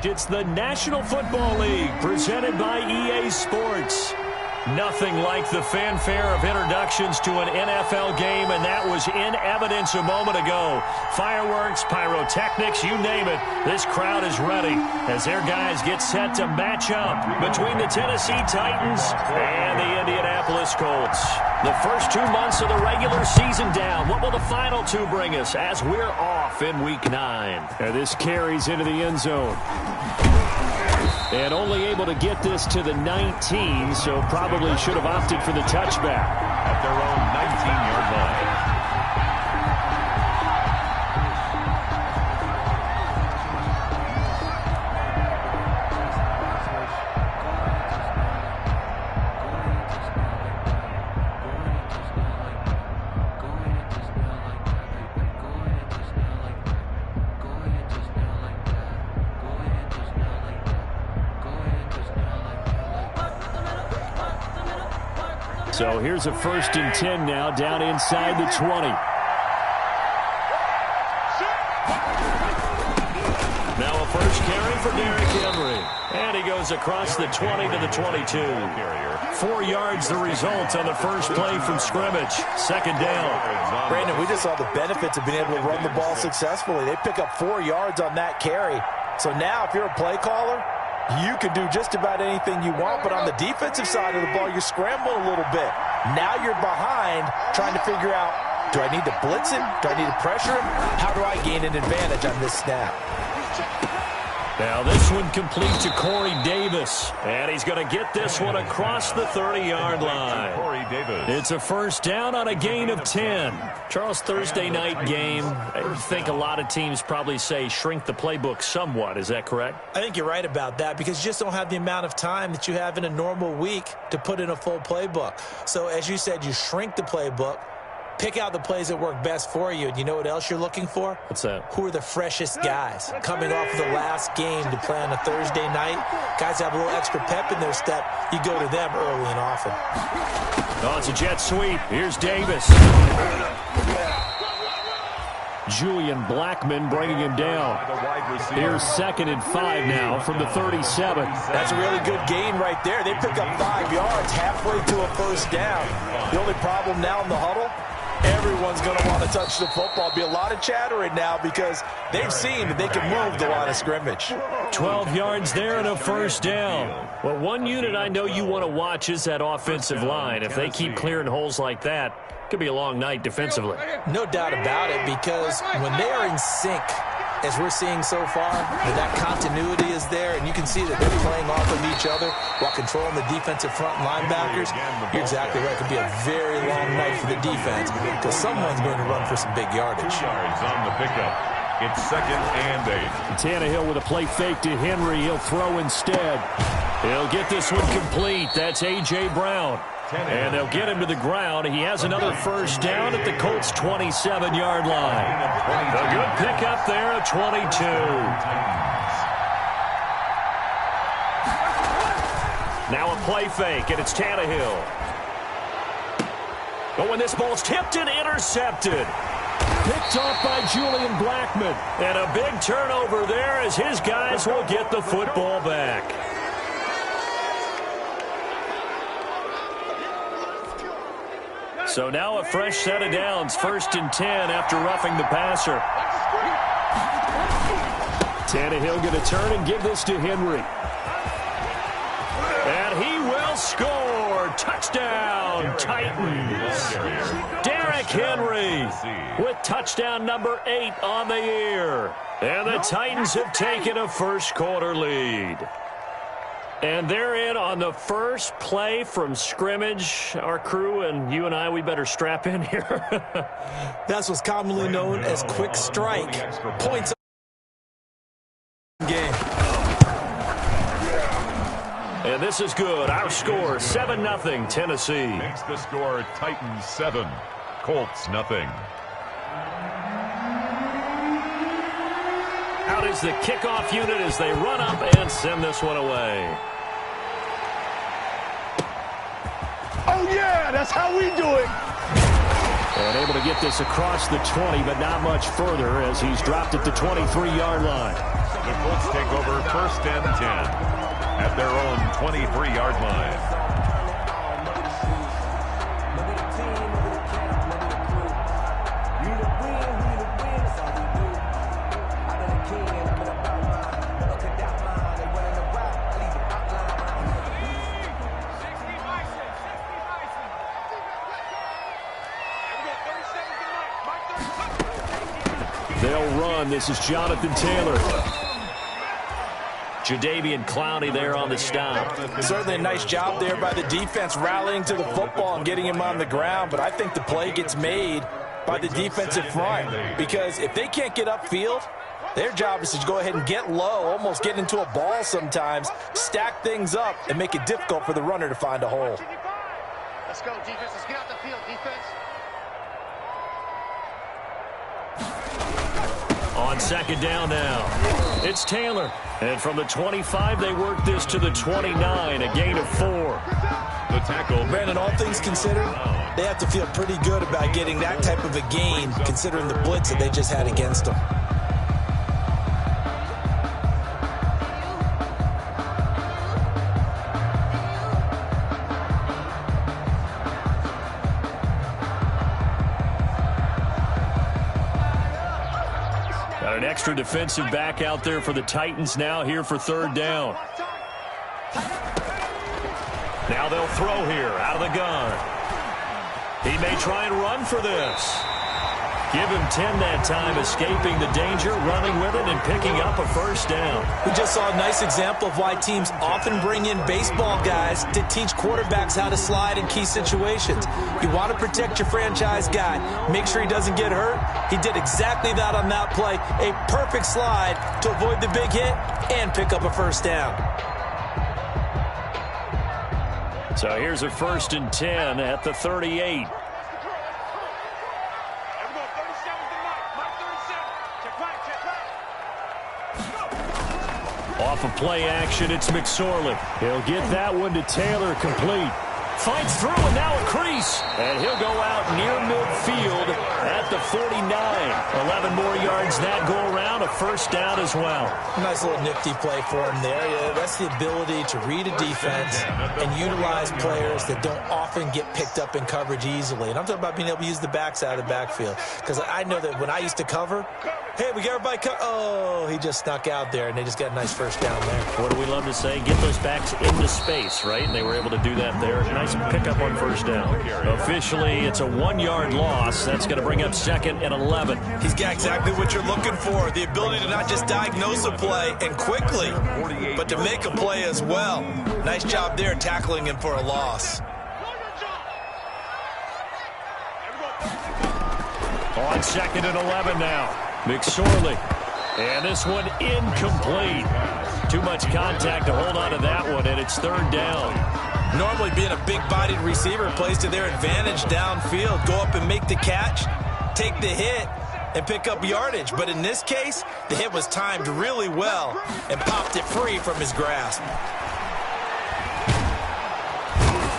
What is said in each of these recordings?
It's the National Football League presented by EA Sports. Nothing like the fanfare of introductions to an NFL game, and that was in evidence a moment ago. Fireworks, pyrotechnics, you name it. This crowd is ready as their guys get set to match up between the Tennessee Titans and the Indianapolis Colts. The first 2 months of the regular season down. What will the final two bring us as we're off in Week 9? And this carries into the end zone. And only able to get this to the 19, so probably should have opted for the touchback. At their own 19-yard line. So here's a 1st and 10 now, down inside the 20. Now a first carry for Derrick Henry. And he goes across the 20 to the 22. 4 yards the result on the first play from scrimmage. 2nd down. Brandon, we just saw the benefits of being able to run the ball successfully. They pick up 4 yards on that carry. So now if you're a play caller, you can do just about anything you want, but on the defensive side of the ball, you scramble a little bit. Now you're behind trying to figure out, do I need to blitz him? Do I need to pressure him? How do I gain an advantage on this snap? Now this one complete to Corey Davis. And he's going to get this one across the 30-yard line. Corey Davis. It's a 1st down on a gain of 10. Charles, Thursday night game, I think a lot of teams probably say shrink the playbook somewhat. Is that correct? I think you're right about that because you just don't have the amount of time that you have in a normal week to put in a full playbook. So as you said, you shrink the playbook. Pick out the plays that work best for you. And you know what else you're looking for? What's that? Who are the freshest guys? Coming off of the last game to play on a Thursday night, guys have a little extra pep in their step. You go to them early and often. Oh, it's a jet sweep. Here's Davis. Julian Blackmon bringing him down. Here's 2nd and 5 now from the 37. That's a really good gain right there. They pick up 5 yards halfway to a 1st down. The only problem now in the huddle, everyone's going to want to touch the football. Be a lot of chattering now because they've seen that they can move the line of scrimmage. 12 yards there and a 1st down. Well, one unit I know you want to watch is that offensive line. If they keep clearing holes like that, it could be a long night defensively. No doubt about it, because when they are in sync, as we're seeing so far, that continuity is there, and you can see that they're playing off of each other while controlling the defensive front linebackers. You're exactly right. It could be a very long night for the defense because someone's going to run for some big yardage. 2 yards on the pickup. It's 2nd and 8. Tannehill with a play fake to Henry. He'll throw instead. He'll get this one complete. That's A.J. Brown. And they'll get him to the ground. He has another 1st down at the Colts' 27-yard line. A good pickup there at 22. Now a play fake, and it's Tannehill. But when this ball's tipped and intercepted. Picked off by Julian Blackmon. And a big turnover there as his guys will get the football back. So now a fresh set of downs, 1st and 10 after roughing the passer. Tannehill going to turn and give this to Henry. And he will score. Touchdown, Titans. Derrick Henry with touchdown number 8 on the year. And the Titans have taken a first-quarter lead. And they're in on the first play from scrimmage. Our crew and you and I, we better strap in here. That's what's commonly known as quick strike. Points game. And this is good. Our score, 7-0, Tennessee. Makes the score Titans 7, Colts nothing. Out is the kickoff unit as they run up and send this one away. Oh, yeah, that's how we do it. And able to get this across the 20, but not much further as he's dropped at the 23-yard line. The Colts take over 1st and 10 at their own 23-yard line. They'll run. This is Jonathan Taylor. Jadeveon Clowney there on the stop. Certainly a nice job there by the defense rallying to the football and getting him on the ground, but I think the play gets made by the defensive front because if they can't get upfield, their job is to go ahead and get low, almost get into a ball sometimes, stack things up, and make it difficult for the runner to find a hole. Let's go, defense. Let's get out the field, defense. On 2nd down now, it's Taylor. And from the 25, they work this to the 29, a gain of 4. The tackle. Brandon, all things considered, they have to feel pretty good about getting that type of a gain considering the blitz that they just had against them. An extra defensive back out there for the Titans now here for 3rd down. Now they'll throw here out of the gun. He may try and run for this. Give him 10 that time, escaping the danger, running with it, and picking up a 1st down. We just saw a nice example of why teams often bring in baseball guys to teach quarterbacks how to slide in key situations. You want to protect your franchise guy. Make sure he doesn't get hurt. He did exactly that on that play. A perfect slide to avoid the big hit and pick up a 1st down. So here's a 1st and 10 at the 38. Off of play action, it's McSorley. He'll get that one to Taylor, complete. Fights through, and now a crease. And he'll go out near midfield at the 49. 11 more yards that go around, a 1st down as well. Nice little nifty play for him there. Yeah, that's the ability to read a defense and utilize players that don't often get picked up in coverage easily. And I'm talking about being able to use the backs out of the backfield. Because I know that when I used to cover, hey, we got everybody oh, he just snuck out there, and they just got a nice 1st down there. What do we love to say? Get those backs into space, right? And they were able to do that there. Nice pickup on 1st down. Officially, it's a 1-yard loss. That's going to bring up 2nd and 11. He's got exactly what you're looking for, the ability to not just diagnose a play and quickly, but to make a play as well. Nice job there tackling him for a loss. On 2nd and 11 now. McSorley. And this one incomplete. Too much contact to hold on to that one, and it's 3rd down. Normally being a big-bodied receiver plays to their advantage downfield. Go up and make the catch, take the hit, and pick up yardage. But in this case, the hit was timed really well and popped it free from his grasp.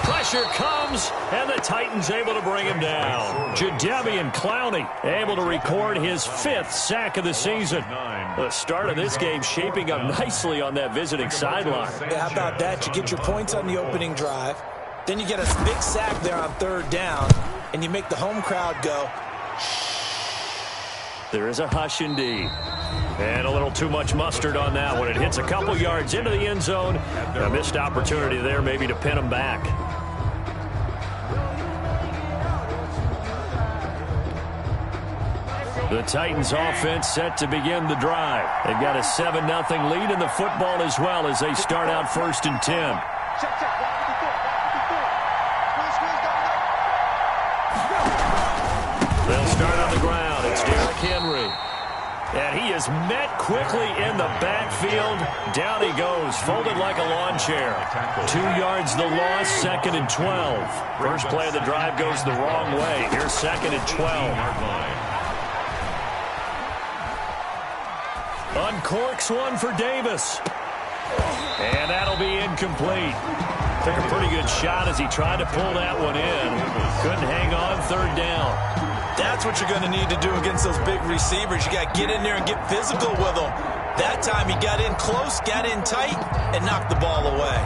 Pressure comes, and the Titans able to bring him down. Jadeveon Clowney able to record his 5th sack of the season. The start of this game shaping up nicely on that visiting sideline. Yeah, how about that? You get your points on the opening drive, then you get a big sack there on 3rd down, and you make the home crowd go. There is a hush indeed. And a little too much mustard on that one. It hits a couple yards into the end zone. A missed opportunity there maybe to pin him back. The Titans offense set to begin the drive. They've got a 7-0 lead in the football as well as they start out 1st and 10. They'll start on the ground. It's Derrick Henry. And he is met quickly in the backfield. Down he goes, folded like a lawn chair. 2 yards the loss, 2nd and 12. First play of the drive goes the wrong way. Here's 2nd and 12. Uncorks one for Davis. And that'll be incomplete. Took a pretty good shot as he tried to pull that one in. Couldn't hang on, 3rd down. That's what you're going to need to do against those big receivers. You got to get in there and get physical with them. That time he got in close, got in tight, and knocked the ball away.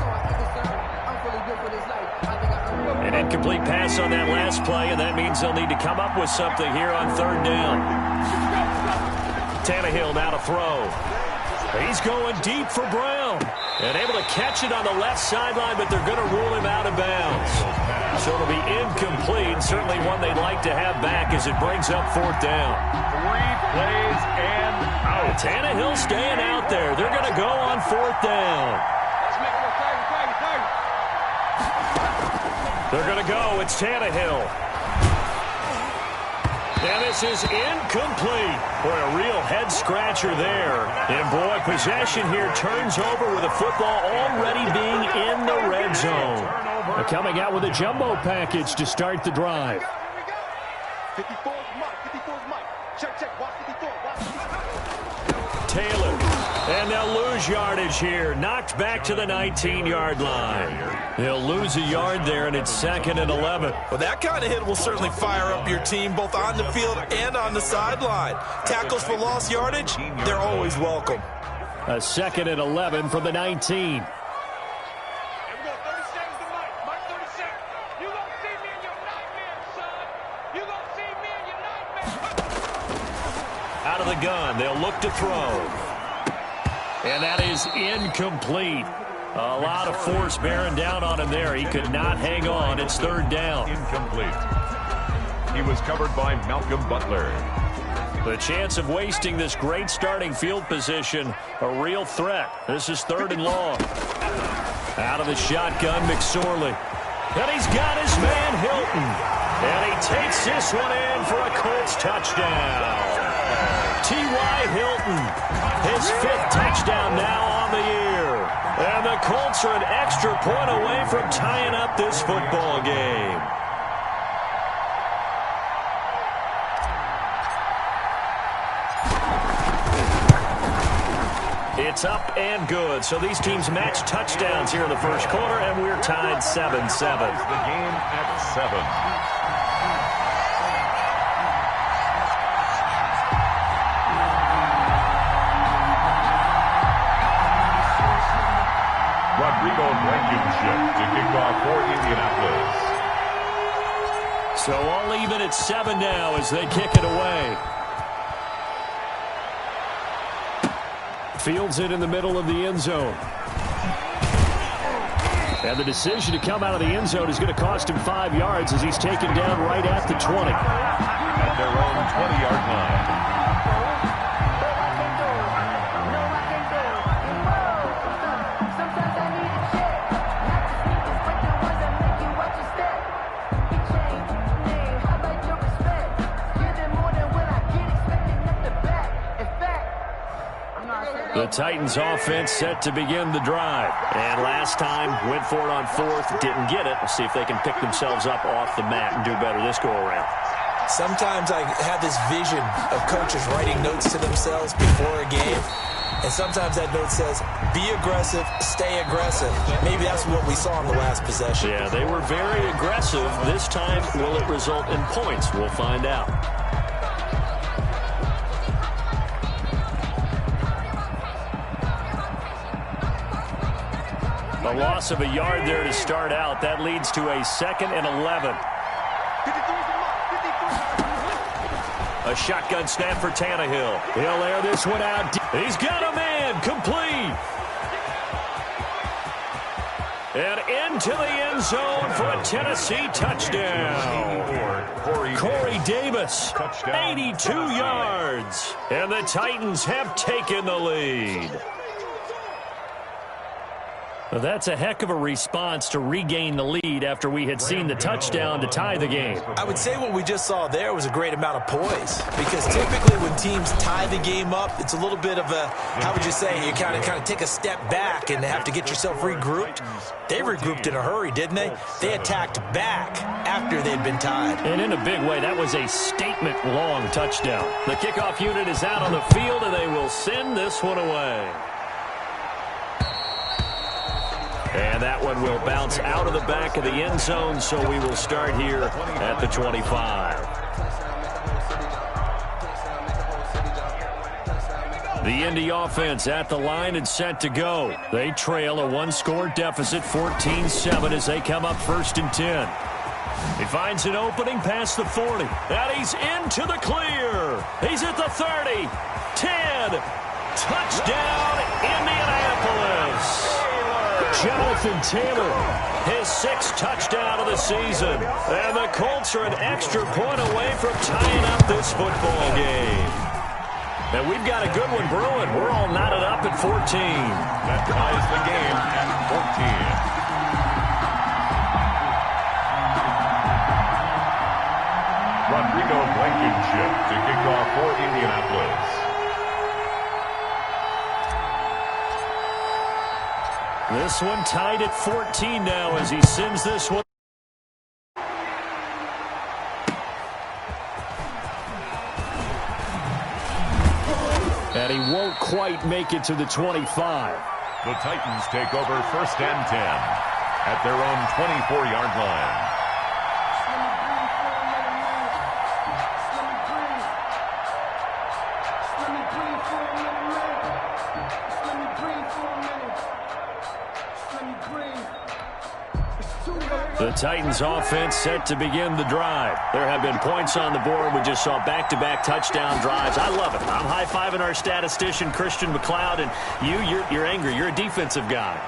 An incomplete pass on that last play, and that means they'll need to come up with something here on third down. Tannehill now to throw. He's going deep for Brown. And able to catch it on the left sideline, but they're going to rule him out of bounds. So it'll be incomplete. Certainly one they'd like to have back as it brings up fourth down. 3 plays and out. Tannehill staying out there. They're going to go on fourth down. They're going to go. It's Tannehill. And this is incomplete. Boy, a real head-scratcher there. And, boy, possession here turns over with the football already being in the red zone. They're coming out with a jumbo package to start the drive. 54's Mike. 54's Mike. Check. Watch 54. Watch 54. Taylor. And they'll lose yardage here. Knocked back to the 19-yard line. They'll lose a yard there, and it's 2nd and 11. Well, that kind of hit will certainly fire up your team both on the field and on the sideline. Tackles for lost yardage, they're always welcome. A 2nd and 11 from the 19. Out of the gun, they'll look to throw. And that is incomplete. A lot of force bearing down on him there. He could not hang on. It's third down. Incomplete. He was covered by Malcolm Butler. The chance of wasting this great starting field position, a real threat. This is 3rd and long. Out of the shotgun, McSorley. And he's got his man Hilton. And he takes this one in for a Colts touchdown. T.Y. Hilton, his 5th touchdown now on the year. And the Colts are an extra point away from tying up this football game. It's up and good. So these teams match touchdowns here in the first quarter, and we're tied 7-7. The game at 7. Blankenship to kick off for Indianapolis. So all even at 7 now as they kick it away. Fields it in the middle of the end zone. And the decision to come out of the end zone is going to cost him 5 yards as he's taken down right at the 20. At their own 20-yard line. The Titans offense set to begin the drive. And last time, went for it on 4th, didn't get it. We'll see if they can pick themselves up off the mat and do better this go-around. Sometimes I have this vision of coaches writing notes to themselves before a game. And sometimes that note says, be aggressive, stay aggressive. Maybe that's what we saw in the last possession. Yeah, they were very aggressive. This time, will it result in points? We'll find out. A loss of a yard there to start out. That leads to a 2nd and 11. A shotgun snap for Tannehill. He'll air this one out. He's got a man. Complete. And into the end zone for a Tennessee touchdown. Corey Davis, 82 yards. And the Titans have taken the lead. Well, that's a heck of a response to regain the lead after we had seen the touchdown to tie the game. I would say what we just saw there was a great amount of poise, because typically when teams tie the game up, it's a little bit of a, how would you say, you kind of take a step back and have to get yourself regrouped. They regrouped in a hurry, didn't they? They attacked back after they'd been tied. And in a big way, that was a statement-long touchdown. The kickoff unit is out on the field, and they will send this one away. And that one will bounce out of the back of the end zone, so we will start here at the 25. The Indy offense at the line and set to go. They trail a one-score deficit, 14-7, as they come up 1st and 10. He finds an opening past the 40. And he's into the clear. He's at the 30. 10. Touchdown, Indianapolis. Jonathan Taylor, his 6th touchdown of the season. And the Colts are an extra point away from tying up this football game. And we've got a good one brewing. We're all knotted up at 14. That ties the game at 14. Rodrigo Blankenship to kick off for Indianapolis. This one tied at 14 now as he sends this one. And he won't quite make it to the 25. The Titans take over 1st and 10 at their own 24-yard line. The Titans offense set to begin the drive. There have been points on the board. We just saw back-to-back touchdown drives. I love it. I'm high-fiving our statistician, Christian McLeod, and you're angry. You're a defensive guy.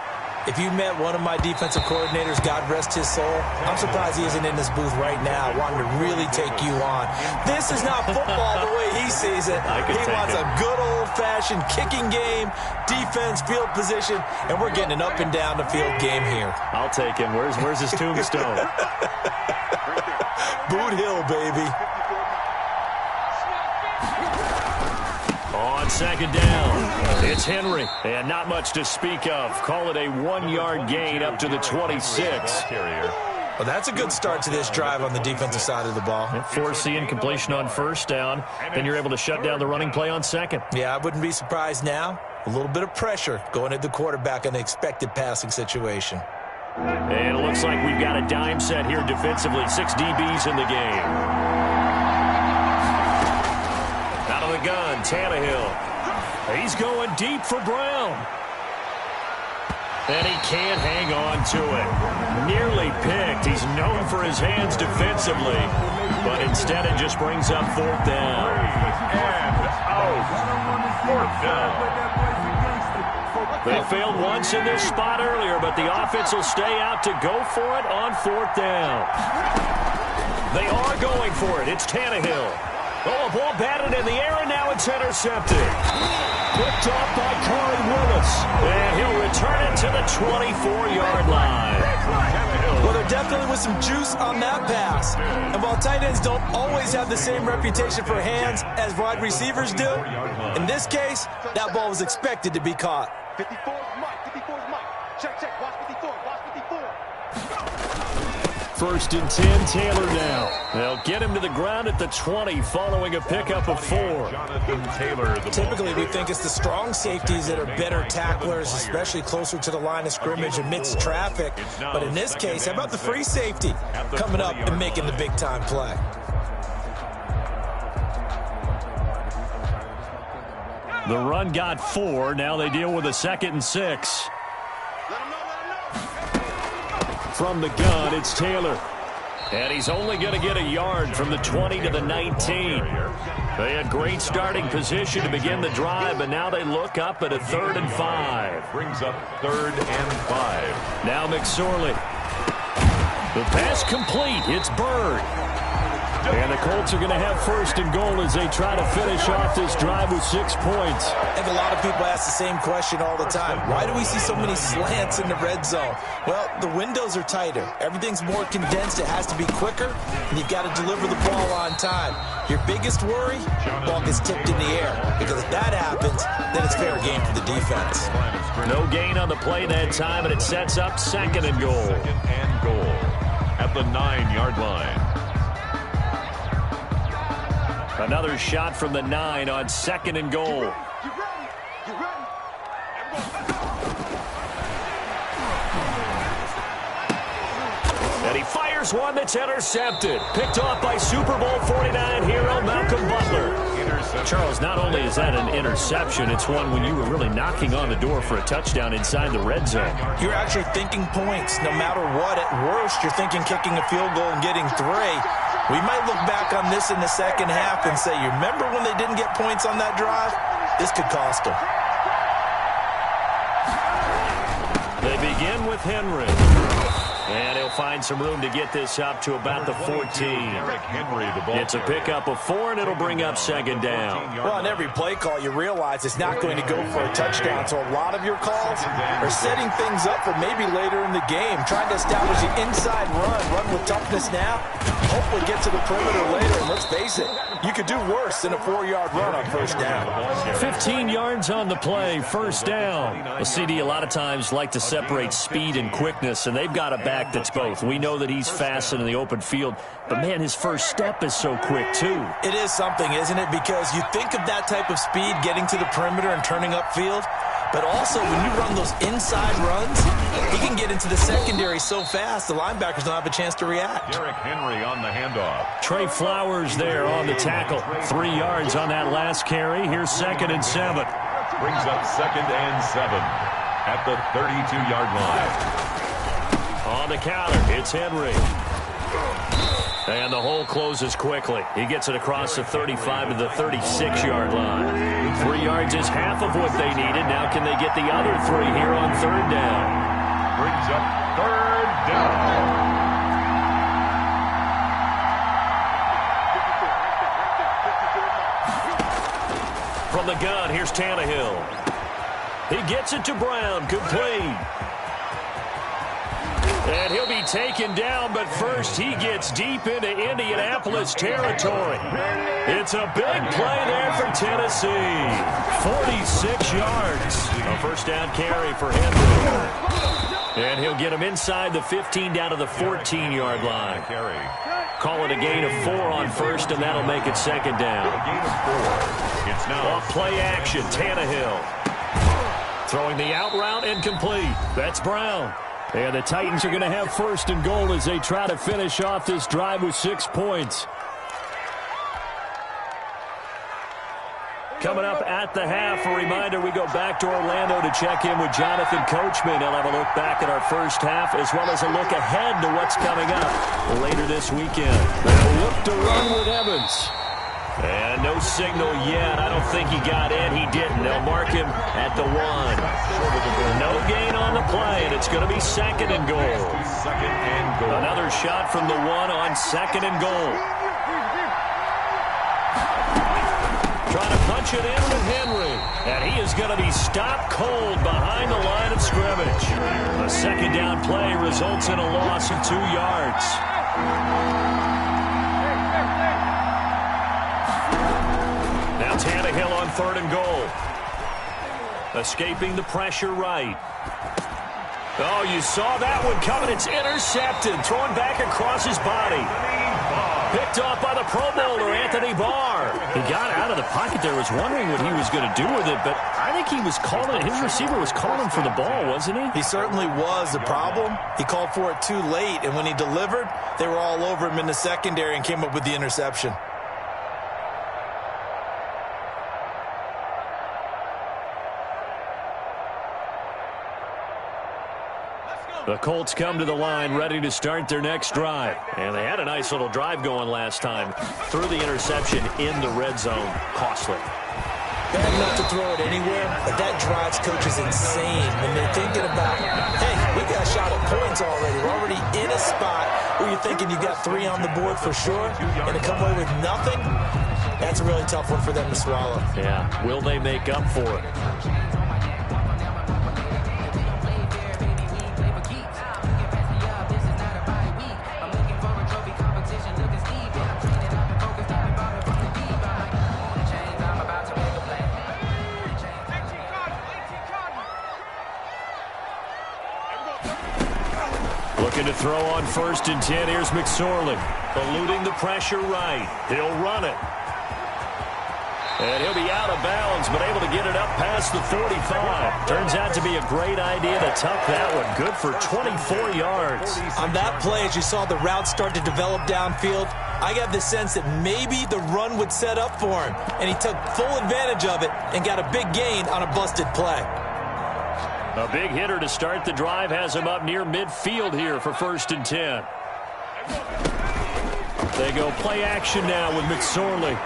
If you met one of my defensive coordinators, God rest his soul, I'm surprised he isn't in this booth right now wanting to really take you on. This is not football the way he sees it. He wants a good old-fashioned kicking game, defense, field position, and we're getting an up-and-down the field game here. I'll take him. Where's his tombstone? Boot Hill, baby. On 2nd down, it's Henry, and not much to speak of. Call it a 1-yard gain up to the 26. Well, that's a good start to this drive on the defensive side of the ball. Force the incompletion on 1st down, then you're able to shut down the running play on 2nd. Yeah, I wouldn't be surprised now. A little bit of pressure going at the quarterback in the expected passing situation. And it looks like we've got a dime set here defensively. 6 DBs in the game. Out of the gun, Tannehill. He's going deep for Brown. And he can't hang on to it. Nearly picked. He's known for his hands defensively. But instead it just brings up 4th down. And out. 4th down. They failed once in this spot earlier, but the offense will stay out to go for it on 4th down. They are going for it. It's Tannehill. Oh, a ball batted in the air, and now it's intercepted. Picked off by Corey Willis. And he'll return it to the 24-yard line. Well, there definitely was some juice on that pass. And while tight ends don't always have the same reputation for hands as wide receivers do, in this case, that ball was expected to be caught. 54's Mike. 54's Mike. Check, check. Watch 54. Watch 54. 1st and 10, Taylor now. They'll get him to the ground at the 20 following a pickup of 4. Jonathan Taylor. Typically, we think it's the strong safeties that are better tacklers, especially closer to the line of scrimmage amidst traffic. But in this case, how about the free safety coming up and making the big-time play? The run got 4. Now they deal with a 2nd and 6. From the gun, it's Taylor. And he's only going to get a yard from the 20 to the 19. They had great starting position to begin the drive, but now they look up at a 3rd and 5. Brings up 3rd and 5. Now McSorley. The pass complete. It's Bird. And the Colts are going to have 1st and goal as they try to finish off this drive with 6 points. I think a lot of people ask the same question all the time. Why do we see so many slants in the red zone? Well, the windows are tighter. Everything's more condensed. It has to be quicker, and you've got to deliver the ball on time. Your biggest worry, ball gets tipped in the air. Because if that happens, then it's fair game for the defense. No gain on the play that time, and it sets up 2nd and goal. 2nd and goal at the 9-yard line. Another shot from the 9 on 2nd and goal. You ready? You ready? And he fires Here's one that's intercepted. Picked off by Super Bowl 49 hero Malcolm Butler. Charles, not only is that an interception, it's one when you were really knocking on the door for a touchdown inside the red zone. You're actually thinking points. No matter what, at worst, you're thinking kicking a field goal and getting 3. We might look back on this in the second half and say, you remember when they didn't get points on that drive? This could cost them. They begin with Henry. And he'll find some room to get this up to about the 14. It's a pickup of 4, and it'll bring up second down. Well, on every play call, you realize it's not going to go for a touchdown. So a lot of your calls are setting things up for maybe later in the game, trying to establish the inside run with toughness now, hopefully get to the perimeter later. And let's face it, you could do worse than a 4-yard run on first down. 15 yards on the play, first down. A CD a lot of times like to separate speed and quickness, and they've got a back that's both. We know that he's fast in the open field, but man, his first step is so quick too. It is something, isn't it? Because you think of that type of speed getting to the perimeter and turning upfield, but also when you run those inside runs, he can get into the secondary so fast the linebackers don't have a chance to react. Derrick Henry on the handoff. Trey Flowers there on the tackle. 3 yards on that last carry. Here's 2nd and 7. Brings up 2nd and 7 at the 32-yard line. On the counter, it's Henry. And the hole closes quickly. He gets it across the 35 to the 36-yard line. 3 yards is half of what they needed. Now can they get the other 3 here on 3rd down? Brings up 3rd down. From the gun, here's Tannehill. He gets it to Brown, complete. And he'll be taken down, but first he gets deep into Indianapolis territory. It's a big play there for Tennessee. 46 yards. A first down carry for Henry. And he'll get him inside the 15 down to the 14-yard line. Call it a gain of 4 on first, and that'll make it 2nd down. A gain of 4. It's now off play action, Tannehill. Throwing the out route incomplete. That's Brown. And the Titans are going to have 1st and goal as they try to finish off this drive with 6 points. Coming up at the half, a reminder, we go back to Orlando to check in with Jonathan Coachman. He'll have a look back at our first half as well as a look ahead to what's coming up later this weekend. They'll look to run with Evans. And no signal yet. I don't think he got in. He didn't. They'll mark him at the 1. No gain on the play, and it's going to be 2nd and goal. 2nd and goal. Another shot from the 1 on 2nd and goal. Trying to punch it in with Henry. And he is going to be stopped cold behind the line of scrimmage. A 2nd down play results in a loss of 2 yards. Now Tannehill on 3rd and goal. Escaping the pressure right. Oh, you saw that one coming. It's intercepted. Thrown back across his body. Picked off by the Pro Bowler, Anthony Barr. He got out of the pocket there. Was wondering what he was going to do with it, but I think he was calling, his receiver was calling for the ball, wasn't he? He certainly was. The problem, he called for it too late, and when he delivered, they were all over him in the secondary and came up with the interception. The Colts come to the line ready to start their next drive. And they had a nice little drive going last time. Threw the interception in the red zone. Costly. Bad enough to throw it anywhere, but that drives coaches insane when they're thinking about, hey, we got a shot at points already. We're already in a spot where you're thinking you got 3 on the board for sure, and to come away with nothing, that's a really tough one for them to swallow. Yeah, will they make up for it? Looking to throw on 1st and 10. Here's McSorley. Eluding the pressure right. He'll run it. And he'll be out of bounds, but able to get it up past the 45. Turns out to be a great idea to tuck that one. Good for 24 yards. On that play, as you saw the route start to develop downfield, I got the sense that maybe the run would set up for him. And he took full advantage of it and got a big gain on a busted play. A big hitter to start the drive has him up near midfield here for 1st and 10. They go play action now with McSorley.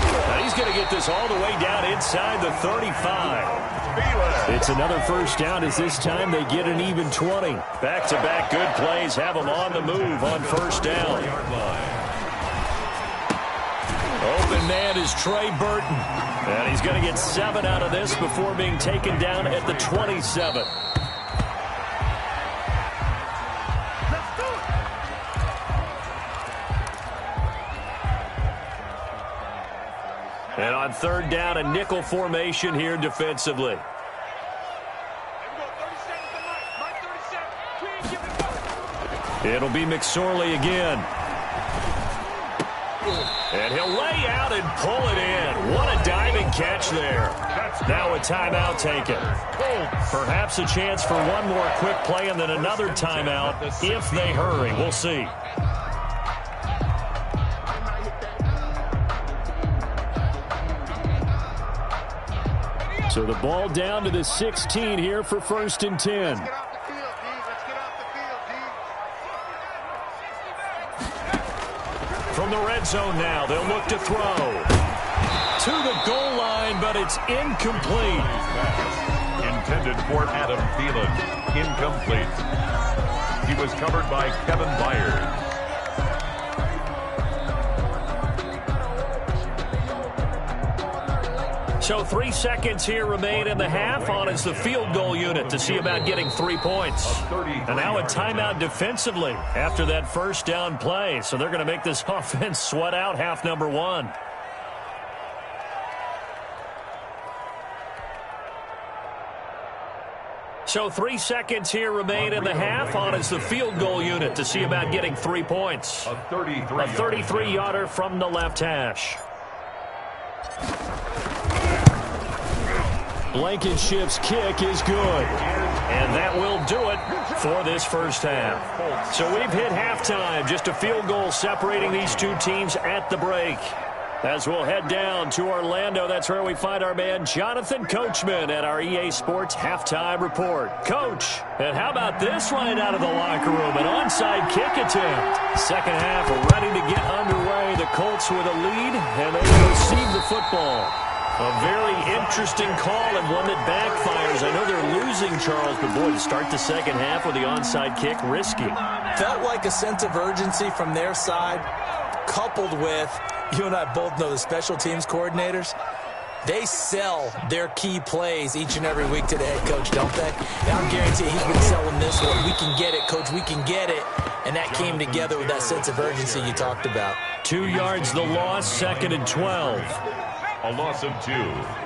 Now he's going to get this all the way down inside the 35. It's another first down as this time they get an even 20. Back-to-back good plays have them on the move on first down. Open man is Trey Burton. And he's going to get 7 out of this before being taken down at the 27. And on 3rd down, a nickel formation here defensively. It'll be McSorley again. And he'll lay out and pull it in. What a diving catch there. Now a timeout taken. Perhaps a chance for one more quick play and then another timeout if they hurry. We'll see. So the ball down to the 16 here for 1st and 10. From the red zone now, they'll look to throw. To the goal line, but it's incomplete. Intended for Adam Thielen. Incomplete. He was covered by Kevin Byard. So 3 seconds here remain in the half. On is the field goal unit to see about getting 3 points. And now a timeout defensively after that first down play. So they're going to make this offense sweat out half number 1. So 3 seconds here remain in the half. On is the field goal unit to see about getting 3 points. A 33-yarder from the left hash. Blankenship's kick is good. And that will do it for this first half. So we've hit halftime. Just a field goal separating these two teams at the break. As we'll head down to Orlando, that's where we find our man Jonathan Coachman at our EA Sports Halftime Report. Coach, and how about this right out of the locker room? An onside kick attempt. Second half ready to get underway. The Colts with a lead, and they will receive the football. A very interesting call and one that backfires. I know they're losing, Charles, but boy, to start the second half with the onside kick, risky. Felt like a sense of urgency from their side, coupled with, you and I both know the special teams coordinators, they sell their key plays each and every week to the head coach, don't they? And I'm guaranteeing he's been selling this one. We can get it, coach, we can get it. And that came together with that sense of urgency you talked about. 2 yards the loss, 2nd and 12. A loss of 2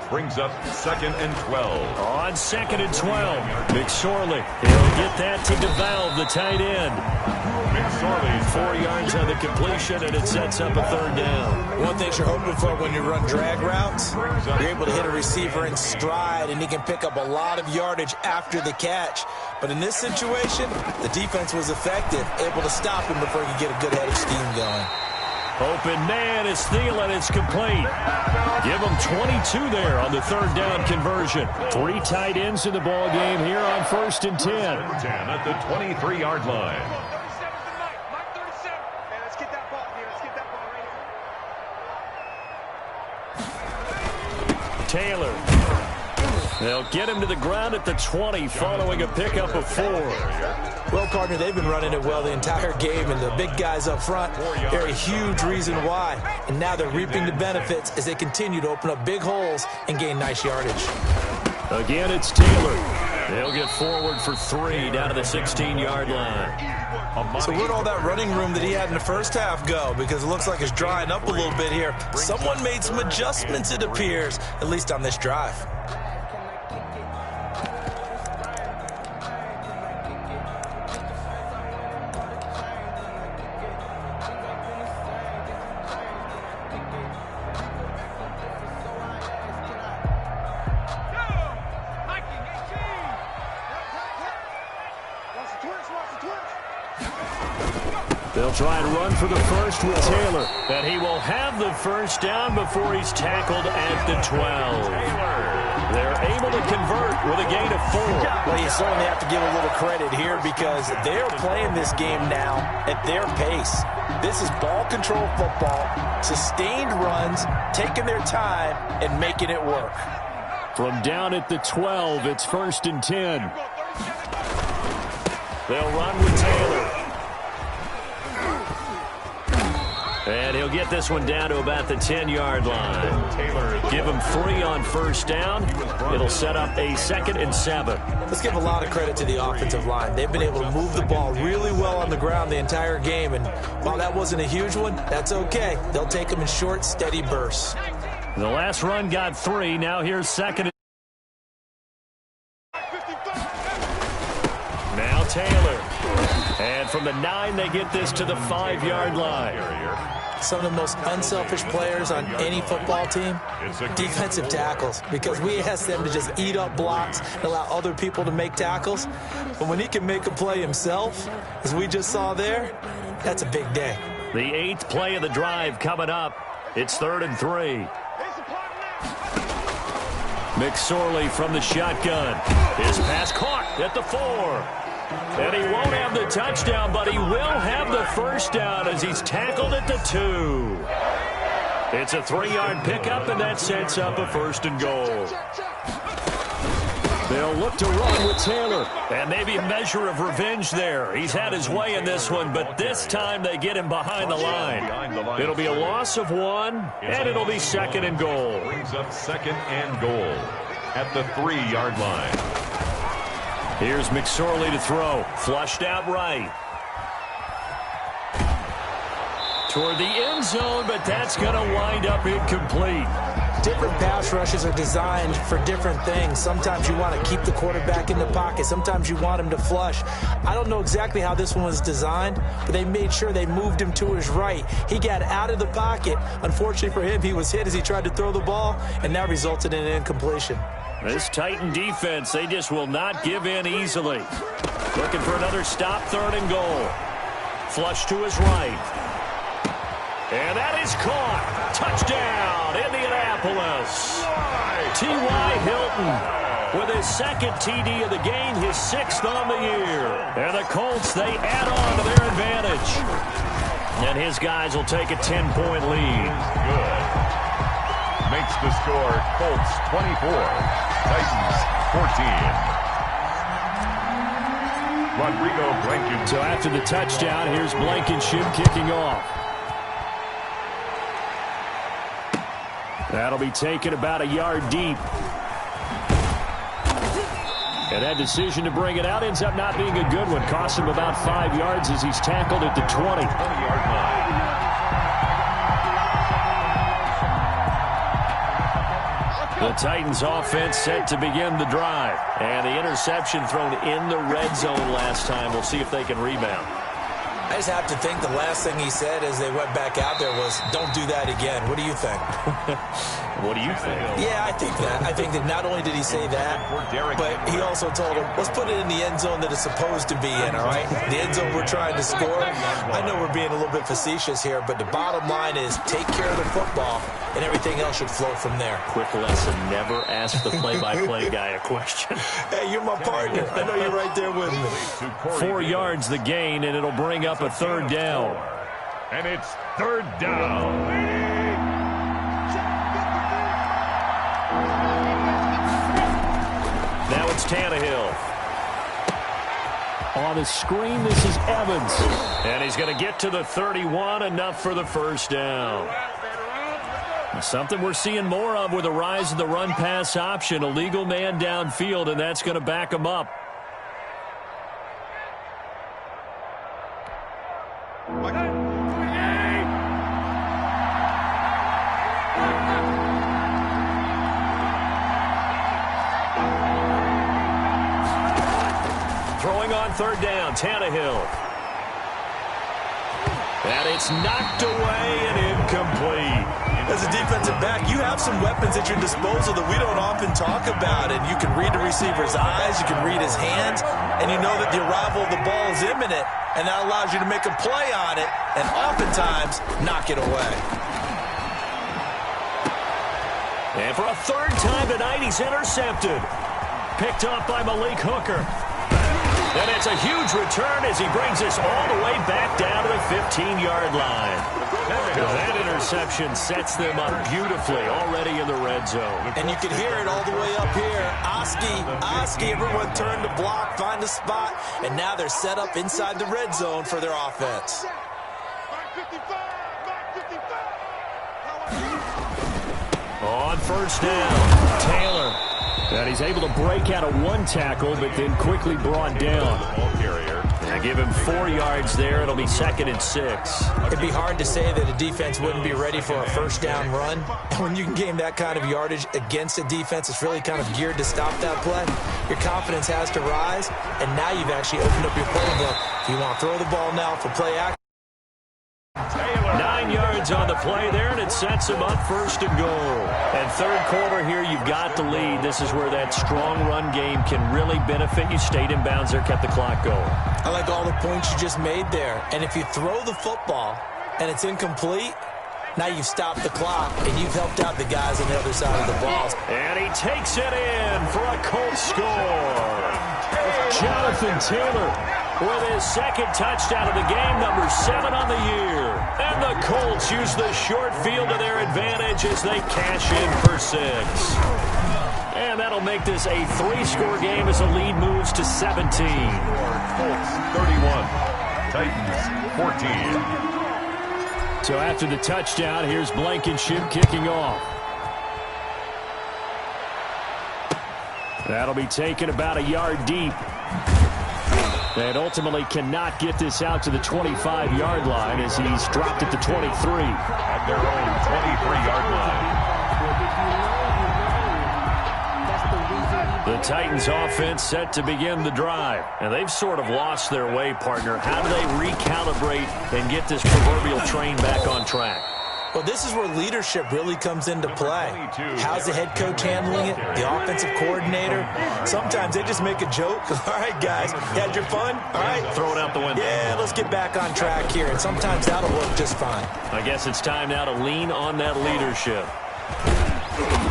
brings up 2nd and 12. On 2nd and 12, McSorley. He'll get that to DeValve, the tight end. McSorley 4 yards on the completion, and it sets up a 3rd down. One thing you're hoping for when you run drag routes, you're able to hit a receiver in stride, and he can pick up a lot of yardage after the catch. But in this situation, the defense was effective, able to stop him before he could get a good head of steam going. Open man is Thielen. It's complete. Give him 22 there on the 3rd down conversion. 3 tight ends in the ball game here on 1st and 10. 10 at the 23-yard line. Taylor. They'll get him to the ground at the 20 following a pickup of 4. Well, partner, they've been running it well the entire game, and the big guys up front, they're a huge reason why. And now they're reaping the benefits as they continue to open up big holes and gain nice yardage. Again, it's Taylor. They'll get forward for 3 down to the 16-yard line. So where'd all that running room that he had in the first half go? Because it looks like it's drying up a little bit here. Someone made some adjustments, it appears, at least on this drive. They'll try and run for the first with Taylor. And he will have the first down before he's tackled at the 12. They're able to convert with a gain of 4. Well, you certainly have to give a little credit here because they're playing this game now at their pace. This is ball control football, sustained runs, taking their time, and making it work. From down at the 12, it's 1st and 10. They'll run with Taylor. And he'll get this one down to about the 10-yard line. Give him 3 on first down. It'll set up a 2nd and 7. Let's give a lot of credit to the offensive line. They've been able to move the ball really well on the ground the entire game. And while that wasn't a huge one, that's okay. They'll take them in short, steady bursts. The last run got 3. Now here's 2nd. Now Taylor. And from the 9, they get this to the 5-yard line. Some of the most unselfish players on any football team, defensive tackles, because we ask them to just eat up blocks and allow other people to make tackles. But when he can make a play himself, as we just saw there, that's a big day. The 8th play of the drive coming up. It's 3rd and 3. McSorley from the shotgun. His pass caught at the 4. And he won't have the touchdown, but he will have the first down as he's tackled at the 2. It's a 3-yard pickup, and that sets up a 1st and goal. They'll look to run with Taylor. And maybe a measure of revenge there. He's had his way in this one, but this time they get him behind the line. It'll be a loss of 1, and it'll be 2nd and goal. Brings up 2nd and goal at the 3-yard line. Here's McSorley to throw. Flushed out right. Toward the end zone, but that's going to wind up incomplete. Different pass rushes are designed for different things. Sometimes you want to keep the quarterback in the pocket. Sometimes you want him to flush. I don't know exactly how this one was designed, but they made sure they moved him to his right. He got out of the pocket. Unfortunately for him, he was hit as he tried to throw the ball, and that resulted in an incompletion. This Titan defense, they just will not give in easily. Looking for another stop, 3rd and goal. Flush to his right. And that is caught. Touchdown, Indianapolis. T.Y. Hilton with his 2nd TD of the game, his 6th on the year. And the Colts, they add on to their advantage. And his guys will take a 10-point lead. Good. Makes the score Colts 24, Titans 14. Rodrigo Blankenship. So after the touchdown, here's Blankenship kicking off. That'll be taken about a yard deep. And that decision to bring it out ends up not being a good one. Cost him about 5 yards as he's tackled at the 20. 20-yard line. The Titans offense set to begin the drive. And the interception thrown in the red zone last time. We'll see if they can rebound. I just have to think the last thing he said as they went back out there was, don't do that again. What do you think? What do you think? Yeah, I think that. I think that not only did he say that, but he also told him, let's put it in the end zone that it's supposed to be in, all right? The end zone we're trying to score. I know we're being a little bit facetious here, but the bottom line is take care of the football, and everything else should flow from there. Quick lesson, never ask the play-by-play guy a question. Hey, you're my partner. I know you're right there with me. 4 yards the gain, and it'll bring up a 3rd down. And it's 3rd down. Now it's Tannehill. On the screen, this is Evans. And he's going to get to the 31, enough for the first down. Something we're seeing more of with the rise of the run-pass option. A legal man downfield, and that's going to back him up. Throwing on 3rd down, Tannehill. And it's knocked away and incomplete. As a defensive back, you have some weapons at your disposal that we don't often talk about. And you can read the receiver's eyes, you can read his hands, and you know that the arrival of the ball is imminent. And that allows you to make a play on it and oftentimes knock it away. And for a third time tonight, he's intercepted. Picked off by Malik Hooker. And it's a huge return as he brings us all the way back down to the 15-yard line. That interception sets them up beautifully already in the red zone. And you can hear it all the way up here. Oski, everyone turned to block, find a spot, and now they're set up inside the red zone for their offense. On first down, Taylor. And he's able to break out of one tackle, but then quickly brought down. And give him 4 yards there. It'll be 2nd and 6. It'd be hard to say that a defense wouldn't be ready for a first down run. And when you can gain that kind of yardage against a defense, it's really kind of geared to stop that play. Your confidence has to rise, and now you've actually opened up your playbook. If you want to throw the ball now for play action. 9 yards on the play there, and it sets him up 1st and goal. And third quarter here, you've got the lead. This is where that strong run game can really benefit you. Stayed in bounds there, kept the clock going. I like all the points you just made there. And if you throw the football and it's incomplete, now you've stopped the clock and you've helped out the guys on the other side of the ball. And he takes it in for a Colts score. Jonathan Taylor with his 2nd touchdown of the game, number 7 on the year. And the Colts use the short field to their advantage as they cash in for 6. And that'll make this a 3-score game as the lead moves to 17. Colts 31, Titans 14. So after the touchdown, here's Blankenship kicking off. That'll be taken about a yard deep. And ultimately cannot get this out to the 25-yard line as he's dropped at the 23. At their own 23-yard line. The Titans offense set to begin the drive. And they've sort of lost their way, partner. How do they recalibrate and get this proverbial train back on track? Well, this is where leadership really comes into play. How's the head coach handling it? The offensive coordinator? Sometimes they just make a joke. All right, guys, you had your fun? All right. Throw it out the window. Yeah, let's get back on track here. And sometimes that'll work just fine. I guess it's time now to lean on that leadership.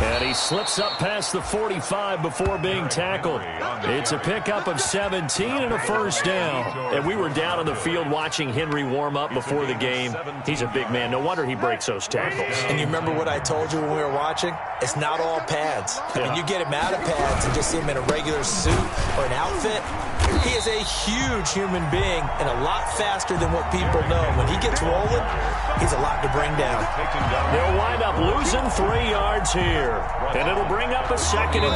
And he slips up past the 45 before being tackled. It's a pickup of 17 and a first down. And we were down on the field watching Henry warm up before the game. He's a big man. No wonder he breaks those tackles. And you remember what I told you when we were watching? It's not all pads. I mean, you get him out of pads and just see him in a regular suit or an outfit. He is a huge human being and a lot faster than what people know. When he gets rolling, he's a lot to bring down. They'll wind up losing 3 yards here. And it'll bring up a 2nd and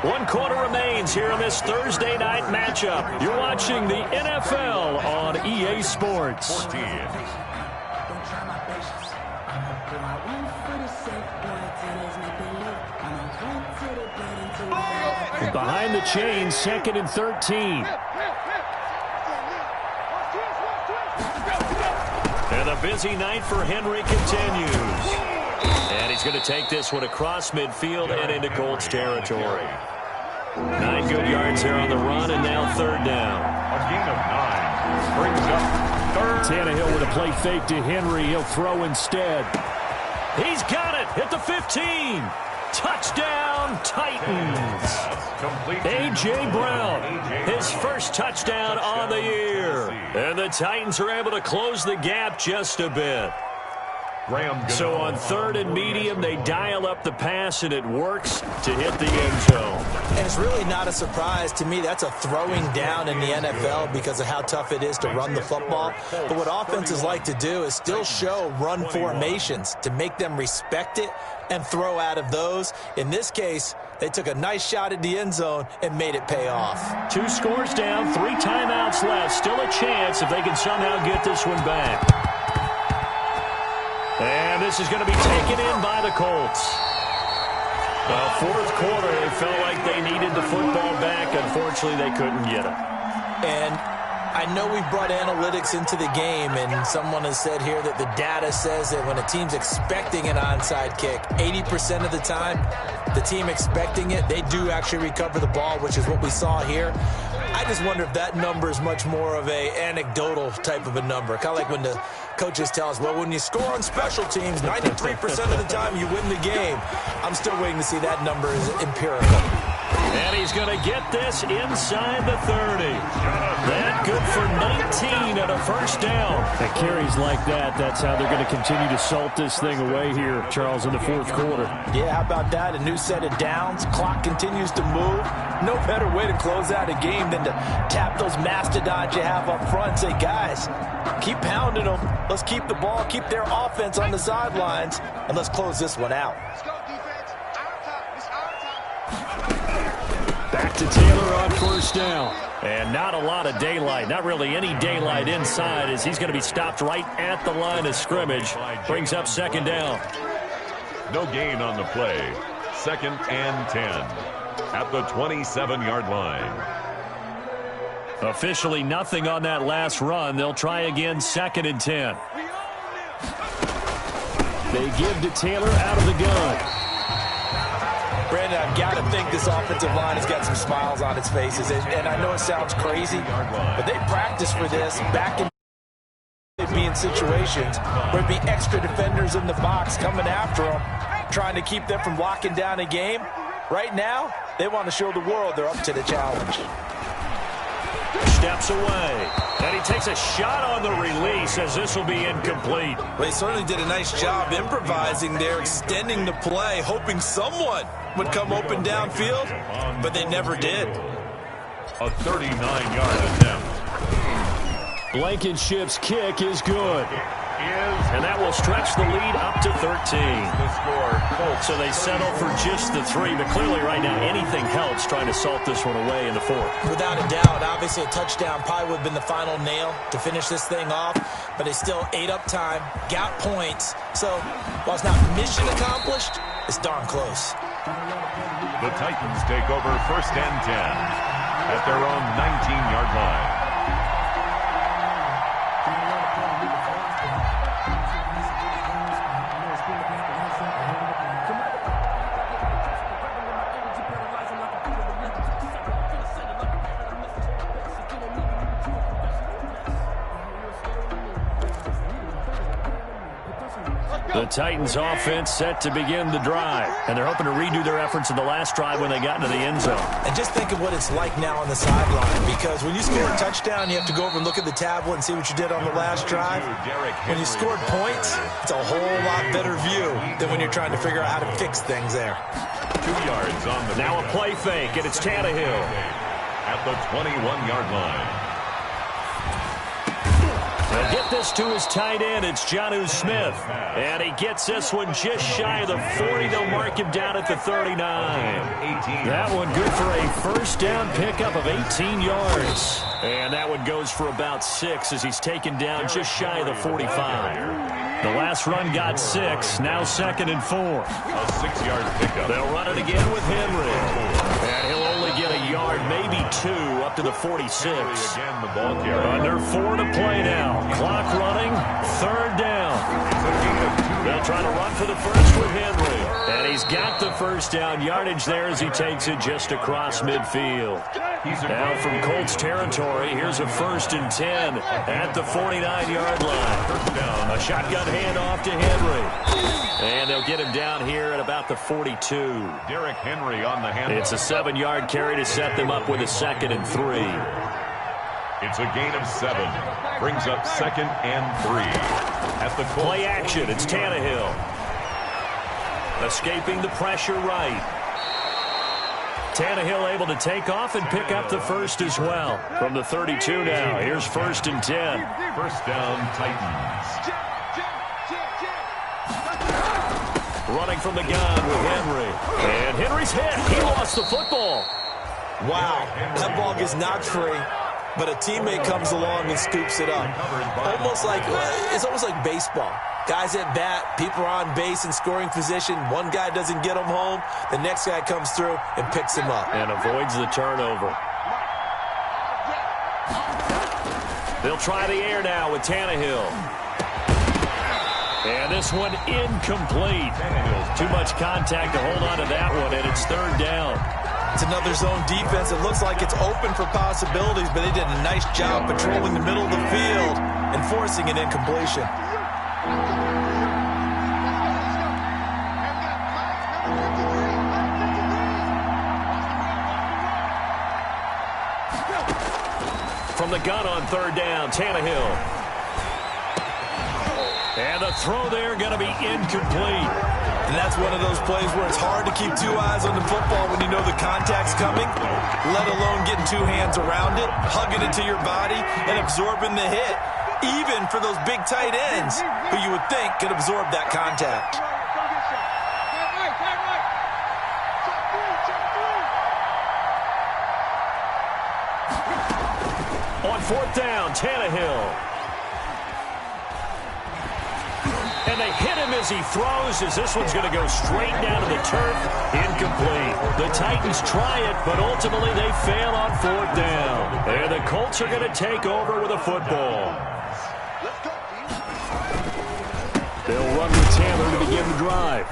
13. 1 quarter remains here in this Thursday night matchup. You're watching the NFL on EA Sports. 14. Behind the chains, 2nd and 13. And the busy night for Henry continues. And he's going to take this one across midfield and into Colts territory. 9 good yards there on the run, and now 3rd down. A gain of 9 brings up 3rd. Tannehill with a play fake to Henry. He'll throw instead. He's got it at the 15. Touchdown, Titans. A.J. Brown, his first touchdown on the year. And the Titans are able to close the gap just a bit. So on 3rd and medium, they dial up the pass, and it works to hit the end zone. And it's really not a surprise to me. That's a throwing down in the NFL because of how tough it is to run the football. But what offenses like to do is still show run formations to make them respect it and throw out of those. In this case, they took a nice shot at the end zone and made it pay off. 2 scores down, 3 timeouts left. Still a chance if they can somehow get this one back. And this is going to be taken in by the Colts. Well, 4th quarter, they felt like they needed the football back. Unfortunately, they couldn't get it. And I know we've brought analytics into the game, and someone has said here that the data says that when a team's expecting an onside kick, 80% of the time, the team expecting it, they do actually recover the ball, which is what we saw here. I just wonder if that number is much more of a anecdotal type of a number. Kind of like when the coaches tell us, well, when you score on special teams, 93% of the time you win the game. I'm still waiting to see that number is empirical. And he's going to get this inside the 30. That good for 19 and a first down. And carries like that, that's how they're going to continue to salt this thing away here, Charles, in the fourth quarter. Yeah, how about that? A new set of downs. Clock continues to move. No better way to close out a game than to tap those mastodons you have up front and say, guys, keep pounding them. Let's keep the ball, keep their offense on the sidelines, and let's close this one out. Let's go, defense. Our time. It's our time. Back to Taylor on first down. And not a lot of daylight, not really any daylight inside, as he's going to be stopped right at the line of scrimmage. Brings up second down. No gain on the play. 2nd and 10 at the 27-yard line. Officially nothing on that last run. They'll try again 2nd and 10. They give to Taylor out of the gun. Brandon, I've got to think this offensive line has got some smiles on its faces. And I know it sounds crazy, but they practice for this back in being situations where it'd be extra defenders in the box coming after them, trying to keep them from locking down a game. Right now, they want to show the world they're up to the challenge. Steps away. And he takes a shot on the release as this will be incomplete. Well, they certainly did a nice job improvising there, extending the play, hoping someone would come open downfield, but they never did. A 39-yard attempt. Blankenship's kick is good. And that will stretch the lead up to 13. The score. So they settle for just the 3, but clearly right now anything helps trying to salt this one away in the 4th. Without a doubt, obviously a touchdown probably would have been the final nail to finish this thing off, but they still ate up time, got points. So while it's not mission accomplished, it's darn close. The Titans take over 1st and 10 at their own 19-yard line. The Titans offense set to begin the drive, and they're hoping to redo their efforts in the last drive when they got into the end zone. And just think of what it's like now on the sideline, because when you score a touchdown, you have to go over and look at the tablet and see what you did on the last drive. When you scored points, it's a whole lot better view than when you're trying to figure out how to fix things there. 2 yards on the now a play fake, and it's Tannehill at the 21-yard line. They'll get this to his tight end. It's Jonnu Smith. And he gets this one just shy of the 40. They'll mark him down at the 39. That one good for a first down pickup of 18 yards. And that one goes for about 6 as he's taken down just shy of the 45. The last run got 6. Now 2nd and 4. A 6-yard pickup. They'll run it again with Henry. And he'll only get a yard, maybe 2, up to the 46. Again, the ball carrier. Under 4 to play now. Clock running. 3rd down. They'll try to run for the first with Henry. And he's got the first down yardage there as he takes it just across midfield. Now from Colts territory, here's a 1st and 10 at the 49-yard line. A shotgun handoff to Henry. And they'll get him down here at about the 42. Derrick Henry on the handoff. It's a 7-yard carry to set them up with a 2nd and 3. It's a gain of 7. Brings up 2nd and 3. At the play action, it's Tannehill. Escaping the pressure right. Tannehill able to take off and pick up the first as well. From the 32 now, here's 1st and 10. First down, Titans. Running from the gun with Henry. And Henry's hit. He lost the football. Wow, that ball gets knocked free, but a teammate comes along and scoops it up. It's almost like baseball. Guys at bat, people are on base in scoring position. One guy doesn't get him home. The next guy comes through and picks him up. And avoids the turnover. They'll try the air now with Tannehill. And this one incomplete. Too much contact to hold on to that one, and it's third down. It's another zone defense. It looks like it's open for possibilities, but they did a nice job patrolling the middle of the field and forcing an incompletion. From the gun on third down, Tannehill. And the throw there going to be incomplete. And that's one of those plays where it's hard to keep two eyes on the football when you know the contact's coming, let alone getting two hands around it, hugging it to your body, and absorbing the hit, even for those big tight ends who you would think could absorb that contact. On fourth down, Tannehill. And they hit him as he throws, as this one's going to go straight down to the turf. Incomplete. The Titans try it, but ultimately they fail on fourth down. And the Colts are going to take over with a football. They'll run with Taylor to begin the drive.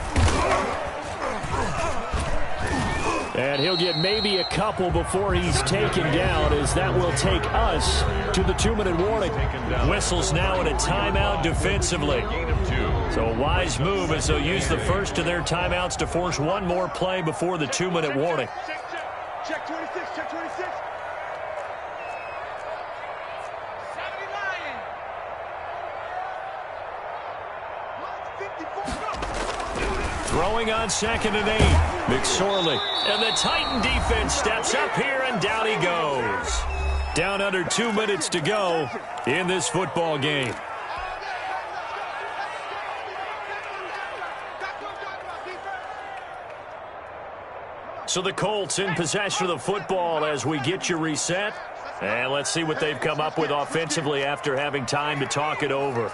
And he'll get maybe a couple before he's taken down, as that will take us to the 2-minute warning. Whistles now in a timeout defensively. So a wise move as they'll use the first of their timeouts to force one more play before the 2-minute warning. Check 26, check 26. Throwing on 2nd and 8. McSorley. And the Titan defense steps up here, and down he goes. Down under 2 minutes to go in this football game. So the Colts in possession of the football as we get you reset. And let's see what they've come up with offensively after having time to talk it over.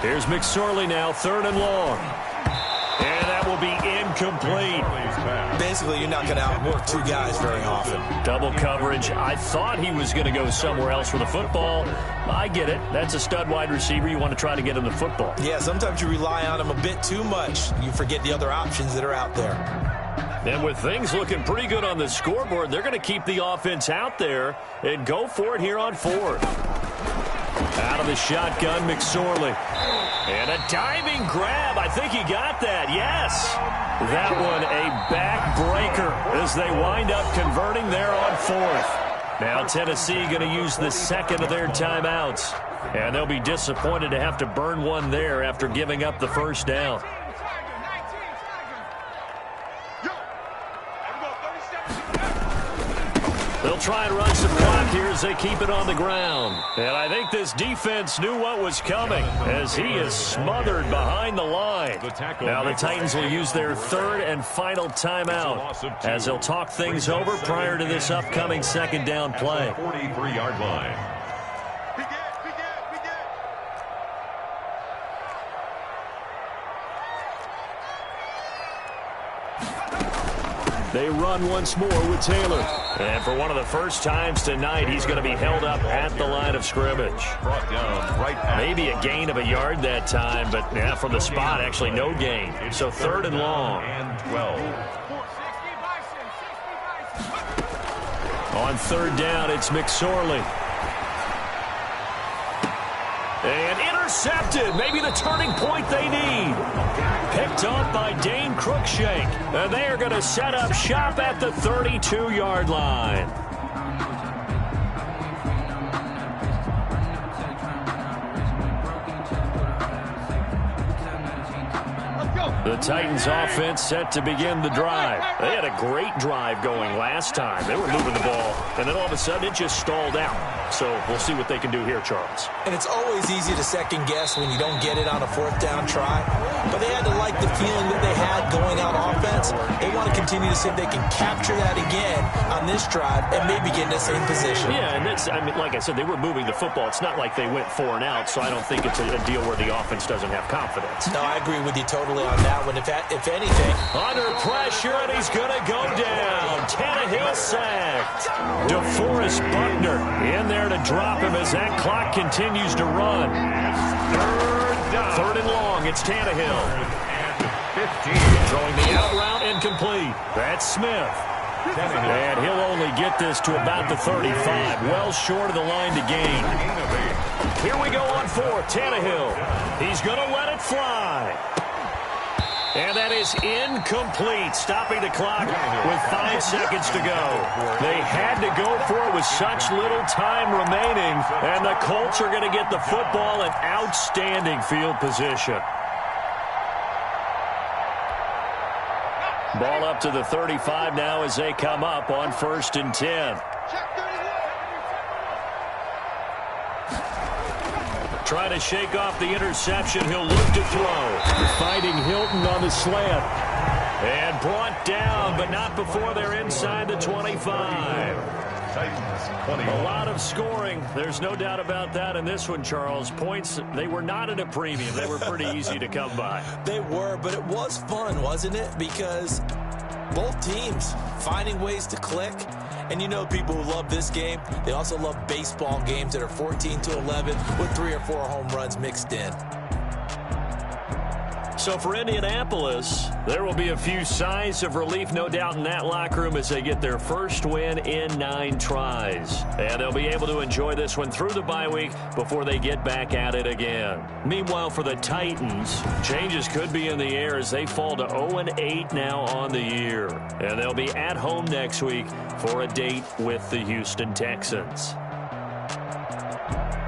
Here's McSorley now, 3rd and long. And that will be incomplete. Basically, you're not going to outwork two guys very often. Double coverage. I thought he was going to go somewhere else with the football. I get it. That's a stud wide receiver. You want to try to get him the football. Yeah, sometimes you rely on him a bit too much. You forget the other options that are out there. And with things looking pretty good on the scoreboard, they're going to keep the offense out there and go for it here on 4th. Out of the shotgun, McSorley. And a diving grab. I think he got that. Yes. That one a backbreaker as they wind up converting there on 4th. Now Tennessee going to use the second of their timeouts. And they'll be disappointed to have to burn one there after giving up the first down. They'll try and run some clock here as they keep it on the ground. And I think this defense knew what was coming as he is smothered behind the line. Now the Titans will use their 3rd and final timeout as they'll talk things over prior to this upcoming 2nd down play. 43-yard line. They run once more with Taylor. And for one of the first times tonight, he's going to be held up at the line of scrimmage. Brought down right at Maybe a gain of a yard that time, but yeah, from the spot, actually no gain. So 3rd and long. and 12. On 3rd down, it's McSorley. And intercepted. Maybe the turning point they need. Picked up by Dane Cruikshank. And they are going to set up shop at the 32-yard line. The Titans offense set to begin the drive. They had a great drive going last time. They were moving the ball, and then all of a sudden it just stalled out. So we'll see what they can do here, Charles. And it's always easy to second guess when you don't get it on a 4th down try. But they had to like the feeling that they had going on offense. They want to continue to see if they can capture that again on this drive and maybe get in the same position. Yeah, and it's, I mean, like I said, they were moving the football. It's not like they went 4 and out, so I don't think it's a deal where the offense doesn't have confidence. No, I agree with you totally on that. that one, if anything. Under pressure, and he's going to go down. Tannehill sacked. DeForest Buckner in there to drop him as that clock continues to run. Third and long. It's Tannehill. 15. Throwing the out route incomplete. That's Smith. And he'll only get this to about the 35. Well short of the line to gain. Here we go on fourth. Tannehill. He's going to let it fly. And that is incomplete, stopping the clock with 5 seconds to go. They had to go for it with such little time remaining, and the Colts are going to get the football in outstanding field position. Ball up to the 35 now as they come up on 1st and 10. Trying to shake off the interception. He'll look to throw. Fighting Hilton on the slant. And brought down, but not before they're inside the 25. A lot of scoring. There's no doubt about that in this one, Charles. Points, they were not at a premium. They were pretty easy to come by. They were, but it was fun, wasn't it? Because both teams finding ways to click. And you know people who love this game, they also love baseball games that are 14-11 with 3 or 4 home runs mixed in. So for Indianapolis, there will be a few sighs of relief, no doubt, in that locker room as they get their first win in 9 tries. And they'll be able to enjoy this one through the bye week before they get back at it again. Meanwhile, for the Titans, changes could be in the air as they fall to 0-8 now on the year. And they'll be at home next week for a date with the Houston Texans.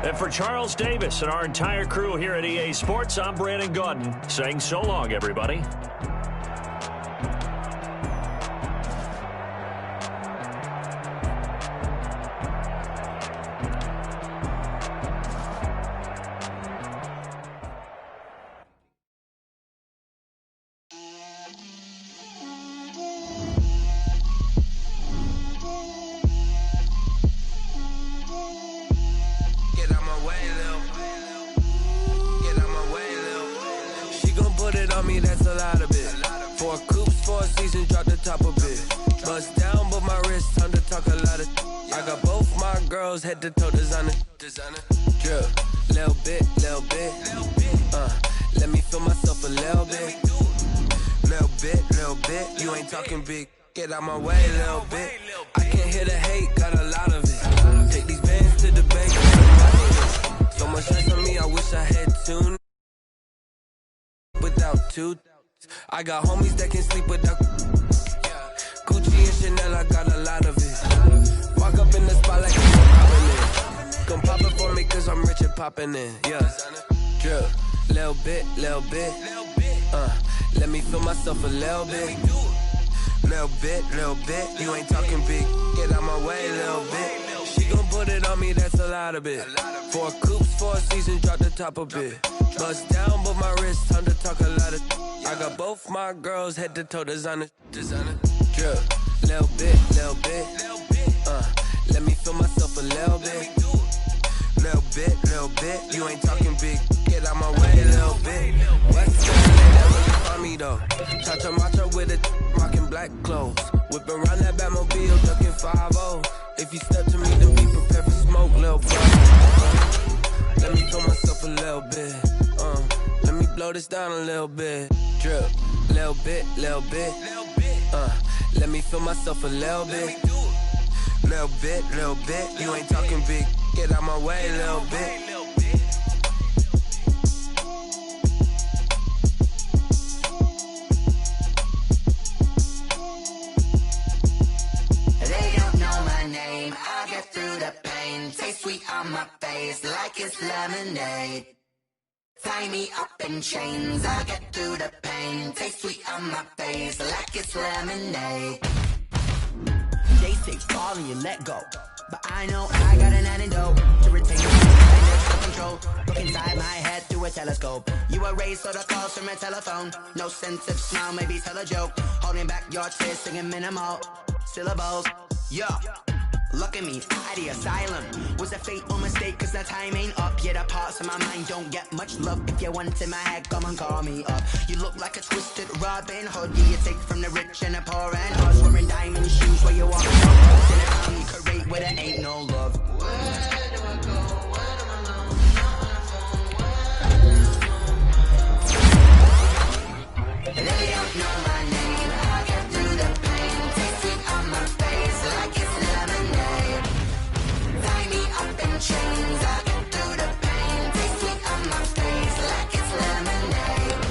And for Charles Davis and our entire crew here at EA Sports, I'm Brandon Gaudin saying so long, everybody. Head to toe designer, drip, little bit, let me feel myself a little bit, you ain't talking big, get out my way, little bit, I can't hear the hate, got a lot of it, take these bands to the bank, so much stress on me, I wish I had 2, without 2, I got homies that can sleep without, Gucci and Chanel, I got a lot of it, walk up in the spot like come pop it for me cause I'm rich and poppin' in, yeah. Drip, little bit, let me feel myself a little bit. Little bit, you ain't talking big, get out my way, little bit. She gon' put it on me, that's a lot of it. 4 coops, 4 seasons, drop the top a bit. Bust down, but my wrist, time to talk a lot of. I got both my girls, head to toe designer. Drip, little bit, let me feel myself a little bit. Little bit, you ain't talking big, get out my way, little bit. West Side, they never can find me though. Cha-cha macho with it, rockin' black clothes. Whip around that Batmobile, ducking 5-0. If you step to me, then be prepared for smoke, little bro. Let me feel myself a little bit, let me blow this down a little bit. Drip, little bit, let me feel myself a little bit. Little bit, you ain't talking big, get out my way, little bit. They don't know my name, I get through the pain, taste sweet on my face like it's lemonade. Tie me up in chains, I get through the pain, taste sweet on my face like it's lemonade. They say fall and you let go, but I know I got an antidote to retain self-control. Look inside my head through a telescope. You erase all the calls from a telephone. No sense of smile, maybe tell a joke. Holding back your tears, singing minimal syllables. Yeah, Look at me, out of the asylum. Was a fate or mistake, cause the time ain't up. Yeah, the parts of my mind don't get much love. If you want in my head, come and call me up. You look like a twisted Robin Hood. Do you take from the rich and the poor and us? Wearing diamond shoes where you walk so close in a town you create where there ain't no love. Where do I go? Where do I know? They don't know my name. I get through the pain. Taste sweet on my face like it's lemonade. Tie me up in chains. I get through the pain. Taste sweet on my face like it's lemonade.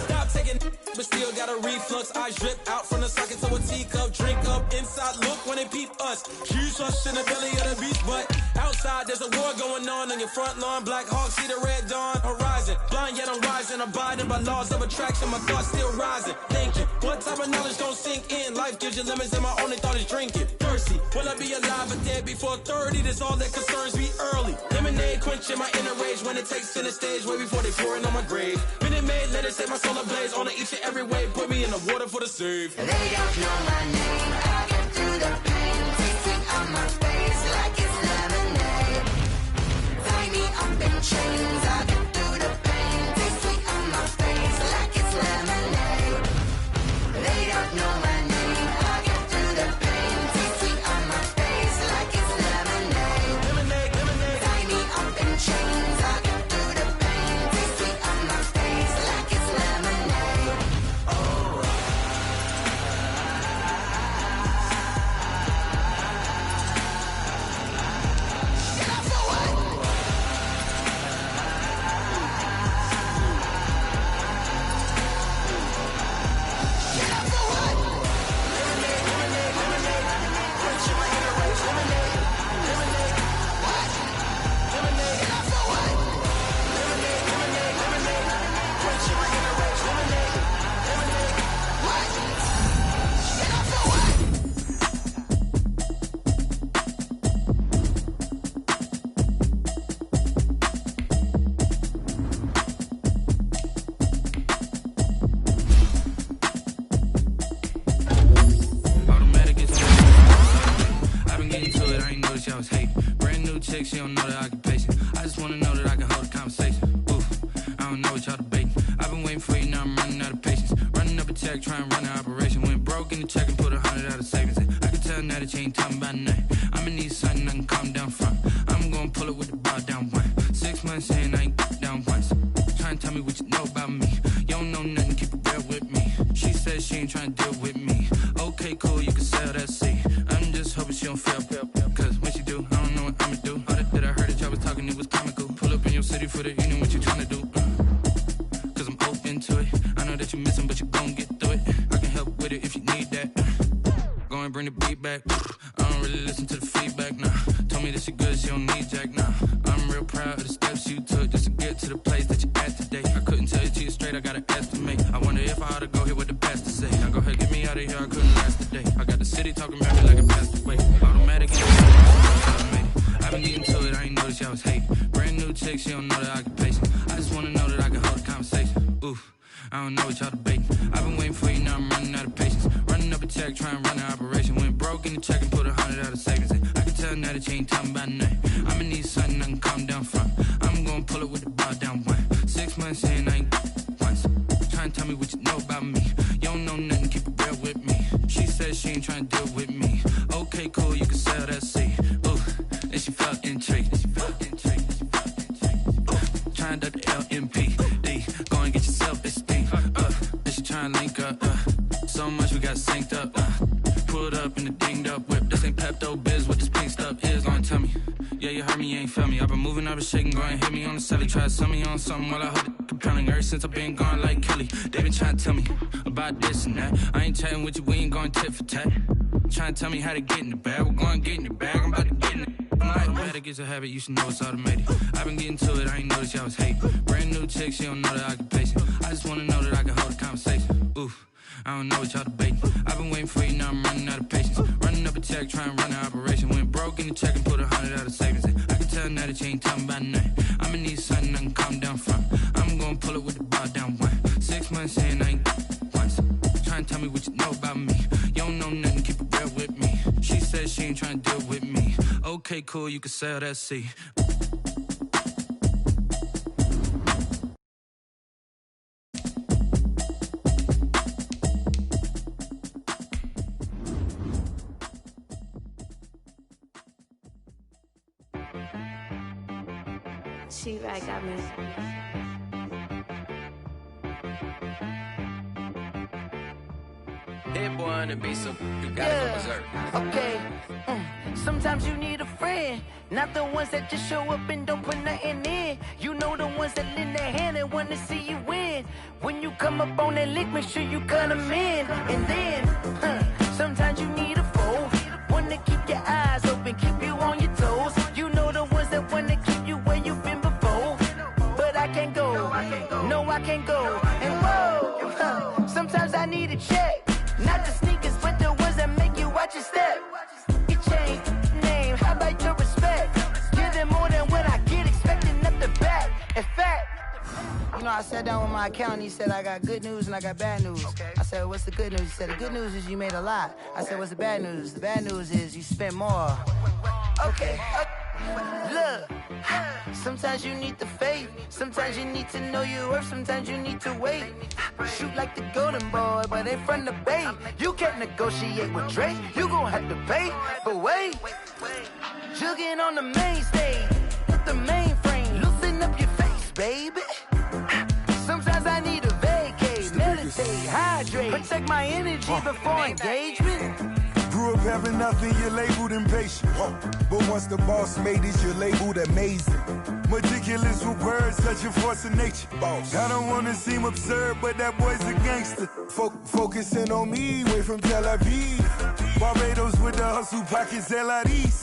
Stop taking, but still got a reflux. Eyes drip out from the socket to a teacup. Drink up inside, look when they peep us. Huge rush in the belly of the beast, but outside there's a war going on your front lawn. Black Hawk, see the red dawn horizon. Blind yet I'm rising, abiding by laws of attraction. My thoughts still rising. Thinking, what type of knowledge don't sink in? Life gives you lemons and my only thought is drinking. Thirsty, will I be alive or dead before 30? That's all that concerns me early. Lemonade quenching my inner rage when it takes center stage way before they pour it on my grave. Minute Maid, let it set my soul ablaze. On each and every way, put me in the water for the save. They don't know my name. I get through the pain. Taste sweet on my face like it's lemonade. Tie me up in chains. I get through the pain. Taste sweet on my face like it's lemonade. They don't know my name. I get through the pain. Taste sweet on my face like it's lemonade. Lemonade, lemonade. Tie me up in chains. I get through the pain. Taste sweet on my face like it's lemonade. Oh. Automatic is I've been getting to it, I ain't noticed y'all was hating. Brand new chick, she don't know the occupation. I just wanna know that I can hold a conversation. Oof, I don't know what y'all debating. I've been waiting for you, now I'm running out of patience. Running up a check, trying to run an operation. Went broke in the check and put 100 out of savings in. I can tell now that you ain't talking about nothing. I'ma need something I can calm down from. I'm gonna pull it with the bar down one. 6 months in, I ain't down once. Trying to tell me what you know about me. You don't know nothing, keep it real with me. She said she ain't trying to deal with me. Okay, cool, you can sell that seat. I'm just hoping she don't fail. Cause when she do, I don't know what I'ma do. All that I heard that y'all was talking, it was comical. Pull up in your city for the evening, what you trying to do? Cause I'm open to it. I know that you missing, but you gon' get through it. I can help with it if you need that. Go and bring the beat back. I don't really listen to the feedback, nah. Told me that she good, she don't need jack, nah. I'm real proud of the steps you took just to get to the place that you're at today. I couldn't tell you to you straight, I gotta estimate. I wonder if I ought to go here with the best to say. Now go ahead, get me out of here, I couldn't last today. I got the city talking about me like a passed away. Automatic, I've been getting to it, I ain't noticed y'all was hating. Brand new chick, she don't know the occupation. I just wanna know that I can hold a conversation. Oof, I don't know what y'all debating. I've been waiting for you, now I'm running out of patience. Running up a check, trying to run an operation. Went broke in the check and put 100 out of savings in. I can tell now that you ain't talking about nothing. I'ma need something I can calm down from. I'm gonna pull it with the bar down one. 6 months in, I ain't once. Trying to tell me what you know about me. You don't know nothing, keep it real with me. She said she ain't trying to deal with me. Okay, cool, you can sell that seat. Ooh, and she felt intrigued. Trying to the LMPD. Go and get your self-esteem. And she trying to link up. So much we got synced up. Pulled up in the dinged up whip. This ain't Pepto Biz, what this pink stuff is. Gonna tell me. Yeah, you heard me, you ain't felt me. I've been moving, I've been shaking, go and hit me on the celly. Try to sell me on something while I hold it compelling. Ever since I've been gone like Kelly, they been trying to tell me about this and that. I ain't chatting with you, we ain't going tit for tat. Trying to tell me how to get in the bag. We're going to get in the bag, I'm about to get in it. I'm like, automatic is a habit, you should know it's automated. I've been getting to it, I ain't noticed y'all was hating. Brand new chick, she don't know the occupation. I just wanna know that I can hold a conversation. Oof, I don't know what y'all debating. I've been waiting for you, now I'm running out of patience. Running up a check, trying to run an operation. Went broke in the check and put 100 out of savings in. I can tell now that you ain't talking about nothing. I'ma need something I can calm down from. I'm gonna pull it with the bar down one. 6 months in, I ain't once. Trying to tell me what you know about me. You don't know nothing, keep it real with me. She said said she ain't trying to deal with me. Okay, cool, you can sail that sea. She right got me. Hit boy on the beat, so you gotta go berserk. Okay. Sometimes you need a friend, not the ones that just show up and don't put nothing in. You know the ones that lend their hand and wanna see you win. When you come up on that lick, make sure you cut them in. And then, sometimes you need a foe, one to keep your eyes open, keep you on your toes. You know the ones that wanna keep you where you've been before. But I can't go, no I can't go. And whoa, sometimes I need a check. Not the sneakers, but the ones that make you watch your step. Your chain, name, how about your respect? Give them more than what I get, expecting up the back. In fact, you know, I sat down with my accountant, he said, I got good news and I got bad news. Okay. I said, what's the good news? He said, the good news is you made a lot. I said, what's the bad news? The bad news is you spent more. Okay. Look, sometimes you need the faith, sometimes you need to know your worth, sometimes you need to wait. Shoot like the golden boy, but ain't from the bay. You can't negotiate with Drake, you gon' have to pay. But wait, jugging on the main stage, with the mainframe, loosen up your face, baby. Sometimes I need a vacate, meditate, hydrate, protect my energy before engagement. Grew up having nothing, you're labeled impatient. But once the boss made it, you're labeled amazing. Meticulous with words, such a force of nature. I don't wanna seem absurd, but that boy's a gangster. Focusing on me, way from Tel Aviv. Barbados with the hustle pockets, LIDs.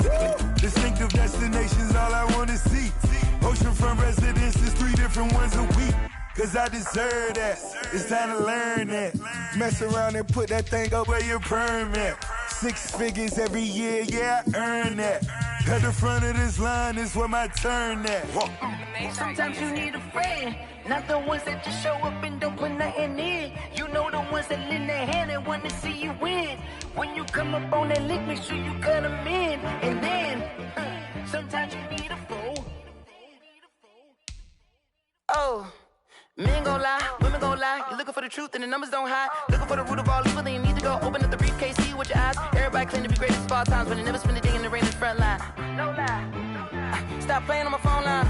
Distinctive destinations, all I wanna see. Oceanfront residences, 3 different ones a week. Cause I deserve that, it's time to learn that. Mess around and put that thing up where your permit. 6 figures every year, yeah, I earn that. At the front of this line is where my turn at. Sometimes you need a friend, not the ones that just show up and don't put nothing in. You know the ones that lend their hand and want to see you win. When you come up on that lick, make sure you cut them in. And then, sometimes you need a foe. Oh. Men gon' lie, women gon' lie. You're looking for the truth and the numbers don't hide. Looking for the root of all evil, then you need to go open up the briefcase, see with your eyes. Everybody claim to be greatest of all times, but they never spend a day in the rain in the front line. No lie. Stop playing on my phone line.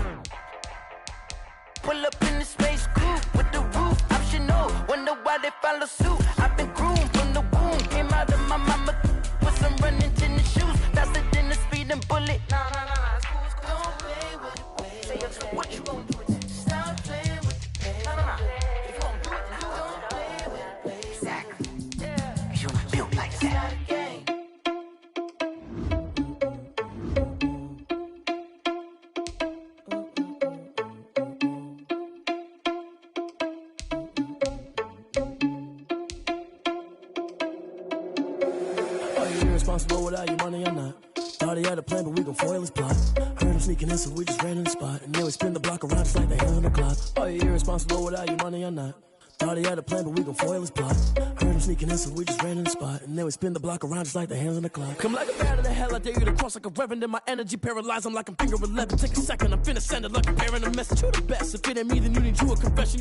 Pull up in the space coupe with the roof optional. Wonder why they follow suit. I've been groomed from the womb. Came out of my mama with some running tennis shoes. Faster than the speeding bullet. No, it's cool, it's cool. Don't play with it. What you gon' do? Responsible without your money or not. Thought he had a plan, but we gon' foil his plot. Heard him sneaking in, so we just ran in the spot. And then we spin the block around just like the hand on the clock. Are you irresponsible without your money or not? Thought he had a plan, but we gon' foil his plot. Heard him sneaking in, so we just ran in the spot. And then we spin the block around just like the hands on the clock. Come like a bat of the hell, I dare you to cross like a reverend. In my energy paralyzed, I'm like I'm finger 11. Take a second, I'm finna send it like a parent a message. You the best. If it ain't me, then you need you a confession.